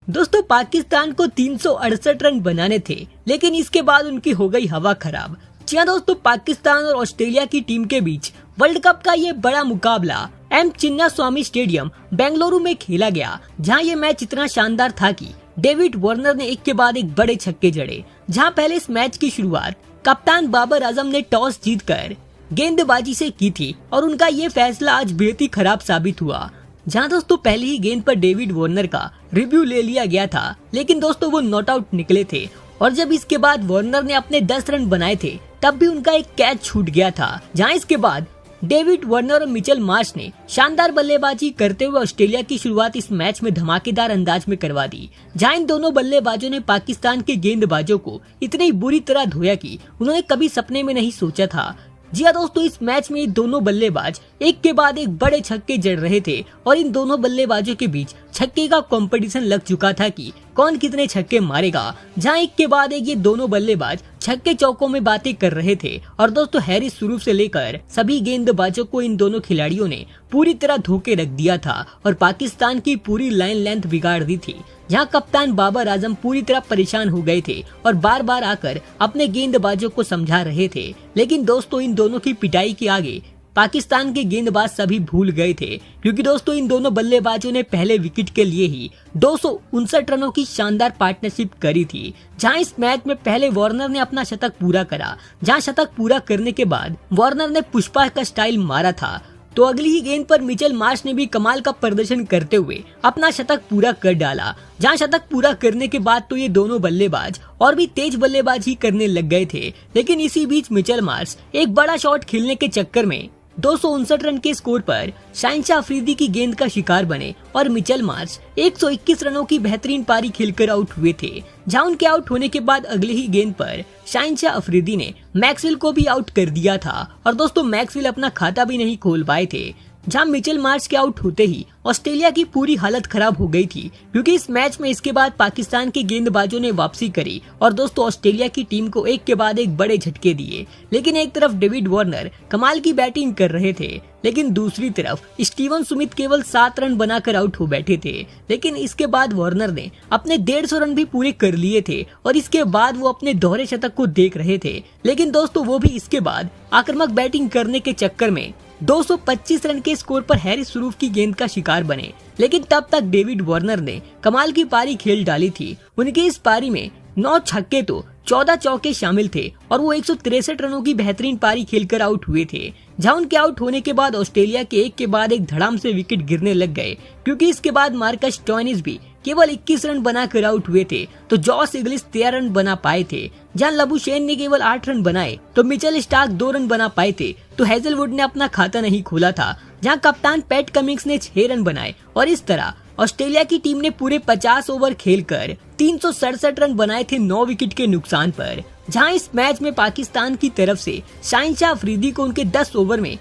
दोस्तों पाकिस्तान को 368 रन बनाने थे, लेकिन इसके बाद उनकी हो गई हवा खराब। जी हाँ दोस्तों, पाकिस्तान और ऑस्ट्रेलिया की टीम के बीच वर्ल्ड कप का ये बड़ा मुकाबला एम चिन्नास्वामी स्टेडियम बेंगलुरु में खेला गया, जहां ये मैच इतना शानदार था कि डेविड वार्नर ने एक के बाद एक बड़े छक्के जड़े। जहां पहले इस मैच की शुरुआत कप्तान बाबर आजम ने टॉस जीतकर गेंदबाजी से की थी और उनका ये फैसला आज बेहद ही खराब साबित हुआ। जहां दोस्तों पहली ही गेंद पर डेविड वार्नर का रिव्यू ले लिया गया था, लेकिन दोस्तों वो नॉट आउट निकले थे। और जब इसके बाद वार्नर ने अपने 10 रन बनाए थे, तब भी उनका एक कैच छूट गया था। जहां इसके बाद डेविड वार्नर और मिचेल मार्श ने शानदार बल्लेबाजी करते हुए ऑस्ट्रेलिया की शुरुआत इस मैच में धमाकेदार अंदाज में करवा दी। जहां इन दोनों बल्लेबाजों ने पाकिस्तान के गेंदबाजों को इतनी बुरी तरह धोया कि उन्होंने कभी सपने में नहीं सोचा था। जी हाँ दोस्तों, इस मैच में दोनों बल्लेबाज एक के बाद एक बड़े छक्के जड़ रहे थे और इन दोनों बल्लेबाजों के बीच छक्के का कंपटीशन लग चुका था कि कौन कितने छक्के मारेगा। जहां एक के बाद एक ये दोनों बल्लेबाज छक्के चौकों में बातें कर रहे थे। और दोस्तों हैरिस स्वरूप से लेकर सभी गेंदबाजों को इन दोनों खिलाड़ियों ने पूरी तरह धोके रख दिया था और पाकिस्तान की पूरी लाइन लेंथ बिगाड़ दी थी। जहां कप्तान बाबर आजम पूरी तरह परेशान हो गए थे और बार बार आकर अपने गेंदबाजों को समझा रहे थे। लेकिन दोस्तों इन दोनों की पिटाई के आगे पाकिस्तान के गेंदबाज सभी भूल गए थे, क्योंकि दोस्तों इन दोनों बल्लेबाजों ने पहले विकेट के लिए ही 259 रनों की शानदार पार्टनरशिप करी थी। जहां इस मैच में पहले वार्नर ने अपना शतक पूरा करा। जहां शतक पूरा करने के बाद वार्नर ने पुष्पा का स्टाइल मारा था, तो अगली ही गेंद पर मिचेल मार्श ने भी कमाल का प्रदर्शन करते हुए अपना शतक पूरा कर डाला। जहां शतक पूरा करने के बाद तो ये दोनों बल्लेबाज और भी तेज बल्लेबाजी करने लग गए थे, लेकिन इसी बीच मिचेल मार्श एक बड़ा शॉट खेलने के चक्कर में 259 रन के स्कोर पर शाहिनशाह अफरीदी की गेंद का शिकार बने और मिचेल मार्श 121 रनों की बेहतरीन पारी खेलकर आउट हुए थे। जहां उनके आउट होने के बाद अगले ही गेंद पर शाहिनशाह अफरीदी ने मैक्सवेल को भी आउट कर दिया था और दोस्तों मैक्सवेल अपना खाता भी नहीं खोल पाए थे। जहां मिचेल मार्श के आउट होते ही ऑस्ट्रेलिया की पूरी हालत खराब हो गई थी, क्योंकि इस मैच में इसके बाद पाकिस्तान के गेंदबाजों ने वापसी करी और दोस्तों ऑस्ट्रेलिया की टीम को एक के बाद एक बड़े झटके दिए। लेकिन एक तरफ डेविड वार्नर कमाल की बैटिंग कर रहे थे, लेकिन दूसरी तरफ स्टीवन स्मिथ केवल 7 रन बनाकर आउट हो बैठे थे। लेकिन इसके बाद वार्नर ने अपने 150 रन भी पूरे कर लिए थे और इसके बाद वो अपने दोहरे शतक को देख रहे थे। लेकिन दोस्तों वो भी इसके बाद आक्रामक बैटिंग करने के चक्कर में 225 रन के स्कोर पर हैरिस स्वरूप की गेंद का शिकार बने। लेकिन तब तक डेविड वार्नर ने कमाल की पारी खेल डाली थी। उनकी इस पारी में 9 छक्के तो 14 चौके शामिल थे और वो 163 रनों की बेहतरीन पारी खेलकर आउट हुए थे। जहां उनके आउट होने के बाद ऑस्ट्रेलिया के एक के बाद एक धड़ाम से विकेट गिरने लग गए, क्योंकि इसके बाद मार्कस स्टोइनिस भी केवल 21 रन बनाकर आउट हुए थे, तो जॉस इंग्लिश 13 रन बना पाए थे। जहां लबुशेन ने केवल 8 रन बनाए तो मिचेल स्टार्क 2 रन बना पाए थे, तो हेजलवुड ने अपना खाता नहीं खोला था। जहां कप्तान पैट कमिंग्स ने 6 रन बनाए और इस तरह ऑस्ट्रेलिया की टीम ने पूरे 50 ओवर खेलकर 367 रन बनाए थे 9 विकेट के नुकसान पर। जहां इस मैच में पाकिस्तान की तरफ से शाहिनशाह अफरीदी को उनके 10 ओवर में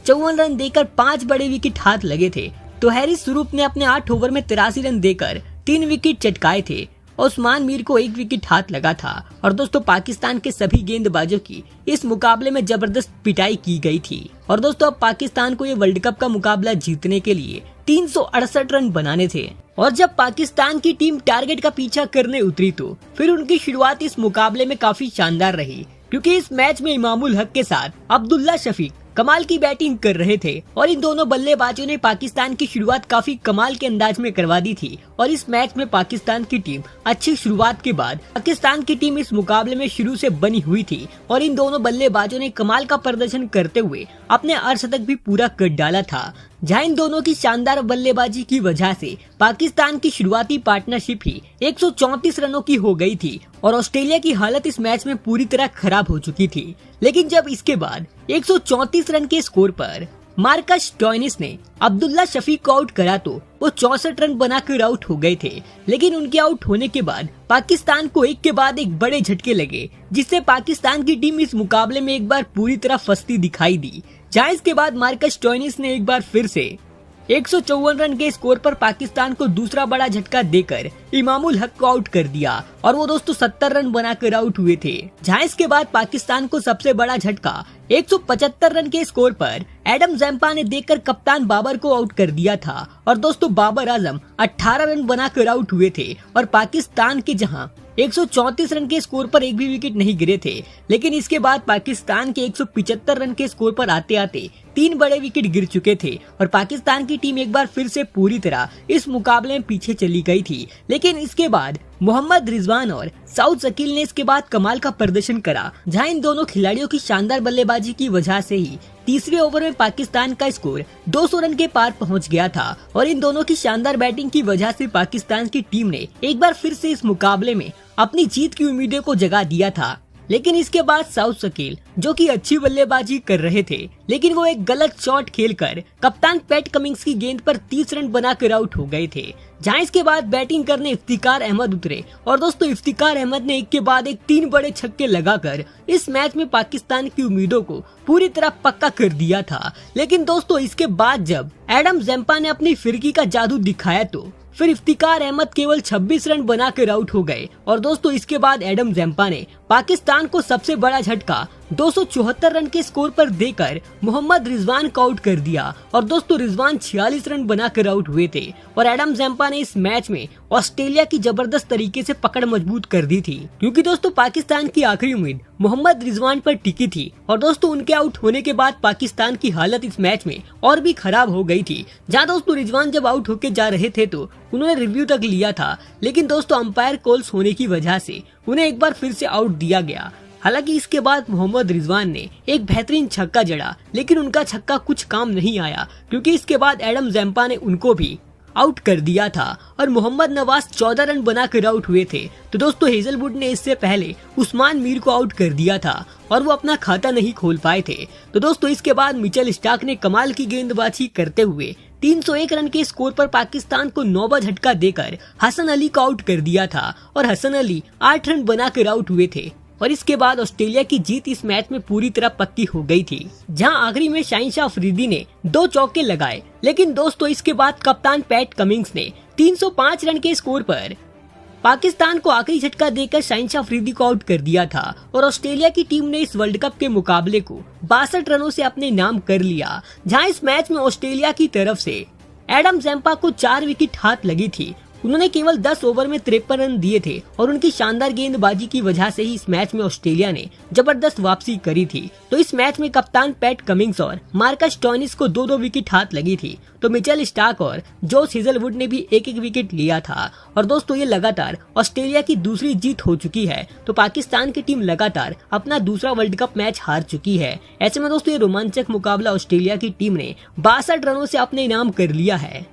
54 रन देकर 5 बड़े विकेट हाथ लगे थे, तो हैरिस स्वरूप ने अपने 8 ओवर में 83 रन देकर 3 विकेट चटकाए थे। उस्मान मीर को 1 विकेट हाथ लगा था और दोस्तों पाकिस्तान के सभी गेंदबाजों की इस मुकाबले में जबरदस्त पिटाई की गई थी। और दोस्तों अब पाकिस्तान को ये वर्ल्ड कप का मुकाबला जीतने के लिए 368 रन बनाने थे। और जब पाकिस्तान की टीम टारगेट का पीछा करने उतरी तो फिर उनकी शुरुआत इस मुकाबले में काफी शानदार रही, क्योंकि इस मैच में इमामुल हक के साथ अब्दुल्ला शफीक कमाल की बैटिंग कर रहे थे और इन दोनों बल्लेबाजों ने पाकिस्तान की शुरुआत काफी कमाल के अंदाज में करवा दी थी। और इस मैच में पाकिस्तान की टीम अच्छी शुरुआत के बाद पाकिस्तान की टीम इस मुकाबले में शुरू से बनी हुई थी और इन दोनों बल्लेबाजों ने कमाल का प्रदर्शन करते हुए अपने अर्धशतक भी पूरा कर डाला था। जहां इन दोनों की शानदार बल्लेबाजी की वजह से पाकिस्तान की शुरुआती पार्टनरशिप ही 134 रनों की हो गई थी और ऑस्ट्रेलिया की हालत इस मैच में पूरी तरह खराब हो चुकी थी। लेकिन जब इसके बाद 134 रन के स्कोर पर मार्कस स्टोइनिस ने अब्दुल्ला शफीक को आउट करा तो वो 64 रन बनाकर आउट हो गए थे। लेकिन उनके आउट होने के बाद पाकिस्तान को एक के बाद एक बड़े झटके लगे, जिससे पाकिस्तान की टीम इस मुकाबले में एक बार पूरी तरह फंसती दिखाई दी। जहां इसके बाद मार्कस स्टोइनिस ने एक बार फिर से 154 रन के स्कोर पर पाकिस्तान को दूसरा बड़ा झटका देकर इमामुल हक को आउट कर दिया और वो दोस्तों 70 रन बनाकर आउट हुए थे। जहां इसके बाद पाकिस्तान को सबसे बड़ा झटका 175 रन के स्कोर पर एडम जैम्पा ने देकर कप्तान बाबर को आउट कर दिया था और दोस्तों बाबर आजम 18 रन बनाकर आउट हुए थे और पाकिस्तान के जहां 134 रन के स्कोर पर एक भी विकेट नहीं गिरे थे, लेकिन इसके बाद पाकिस्तान के 175 रन के स्कोर पर आते आते 3 बड़े विकेट गिर चुके थे और पाकिस्तान की टीम एक बार फिर से पूरी तरह इस मुकाबले में पीछे चली गई थी। लेकिन इसके बाद मोहम्मद रिजवान और साउद शकील ने इसके बाद कमाल का प्रदर्शन करा, जहां इन दोनों खिलाड़ियों की शानदार बल्लेबाजी की वजह से ही तीसरे ओवर में पाकिस्तान का स्कोर 200 रन के पार पहुंच गया था और इन दोनों की शानदार बैटिंग की वजह से पाकिस्तान की टीम ने एक बार फिर से इस मुकाबले में अपनी जीत की उम्मीदों को जगा दिया था। लेकिन इसके बाद साउद शकील जो कि अच्छी बल्लेबाजी कर रहे थे, लेकिन वो एक गलत शॉट खेलकर कप्तान पैट कमिंग्स की गेंद पर 30 रन बनाकर आउट हो गए थे। जहां इसके बाद बैटिंग करने इफ्तिकार अहमद उतरे और दोस्तों इफ्तिकार अहमद ने एक के बाद एक 3 बड़े छक्के लगाकर इस मैच में पाकिस्तान की उम्मीदों को पूरी तरह पक्का कर दिया था। लेकिन दोस्तों इसके बाद जब एडम जैम्पा ने अपनी फिरकी का जादू दिखाया तो फिर इफ्तिकार अहमद केवल 26 रन बनाकर आउट हो गए और दोस्तों इसके बाद एडम जैम्पा ने पाकिस्तान को सबसे बड़ा झटका 274 रन के स्कोर पर देकर मोहम्मद रिजवान को आउट कर दिया और दोस्तों रिजवान 46 रन बनाकर आउट हुए थे और एडम जैम्पा ने इस मैच में ऑस्ट्रेलिया की जबरदस्त तरीके से पकड़ मजबूत कर दी थी, क्योंकि दोस्तों पाकिस्तान की आखिरी उम्मीद मोहम्मद रिजवान पर टिकी थी और दोस्तों उनके आउट होने के बाद पाकिस्तान की हालत इस मैच में और भी खराब हो गई थी। जहां दोस्तों रिजवान जब आउट होके जा रहे थे तो उन्होंने रिव्यू तक लिया था, लेकिन दोस्तों अंपायर कॉल्स होने की वजह से उन्हें एक बार फिर से आउट दिया गया। हालांकि इसके बाद मोहम्मद रिजवान ने एक बेहतरीन छक्का जड़ा, लेकिन उनका छक्का कुछ काम नहीं आया, क्योंकि इसके बाद एडम जैम्पा ने उनको भी आउट कर दिया था और मोहम्मद नवाज 14 रन बनाकर आउट हुए थे। तो दोस्तों हेजलवुड ने इससे पहले उस्मान मीर को आउट कर दिया था और वो अपना खाता नहीं खोल पाए थे। तो दोस्तों इसके बाद मिचेल स्टार्क ने कमाल की गेंदबाजी करते हुए 301 रन के स्कोर पर पाकिस्तान को 9वां झटका देकर हसन अली को आउट कर दिया था और हसन अली 8 रन बनाकर आउट हुए थे और इसके बाद ऑस्ट्रेलिया की जीत इस मैच में पूरी तरह पक्की हो गई थी। जहां आखिरी में शाहिन अफरीदी ने 2 चौके लगाए, लेकिन दोस्तों इसके बाद कप्तान पैट कमिंग्स ने 305 रन के स्कोर पर पाकिस्तान को आखिरी झटका देकर शाहिन अफरीदी को आउट कर दिया था और ऑस्ट्रेलिया की टीम ने इस वर्ल्ड कप के मुकाबले को 62 रनों से अपने नाम कर लिया। जहां इस मैच में ऑस्ट्रेलिया की तरफ से एडम जैम्पा को 4 विकेट हाथ लगी थी। उन्होंने केवल 10 ओवर में 53 रन दिए थे और उनकी शानदार गेंदबाजी की वजह से ही इस मैच में ऑस्ट्रेलिया ने जबरदस्त वापसी करी थी। तो इस मैच में कप्तान पैट कमिंग्स और मार्कस स्टोइनिस को 2-2 विकेट हाथ लगी थी। तो मिचेल स्टार्क और जोश हेजलवुड ने भी 1-1 विकेट लिया था और दोस्तों ये लगातार ऑस्ट्रेलिया की दूसरी जीत हो चुकी है। तो पाकिस्तान की टीम लगातार अपना दूसरा वर्ल्ड कप मैच हार चुकी है। ऐसे में दोस्तों ये रोमांचक मुकाबला ऑस्ट्रेलिया की टीम ने 62 रनों से अपने इनाम कर लिया है।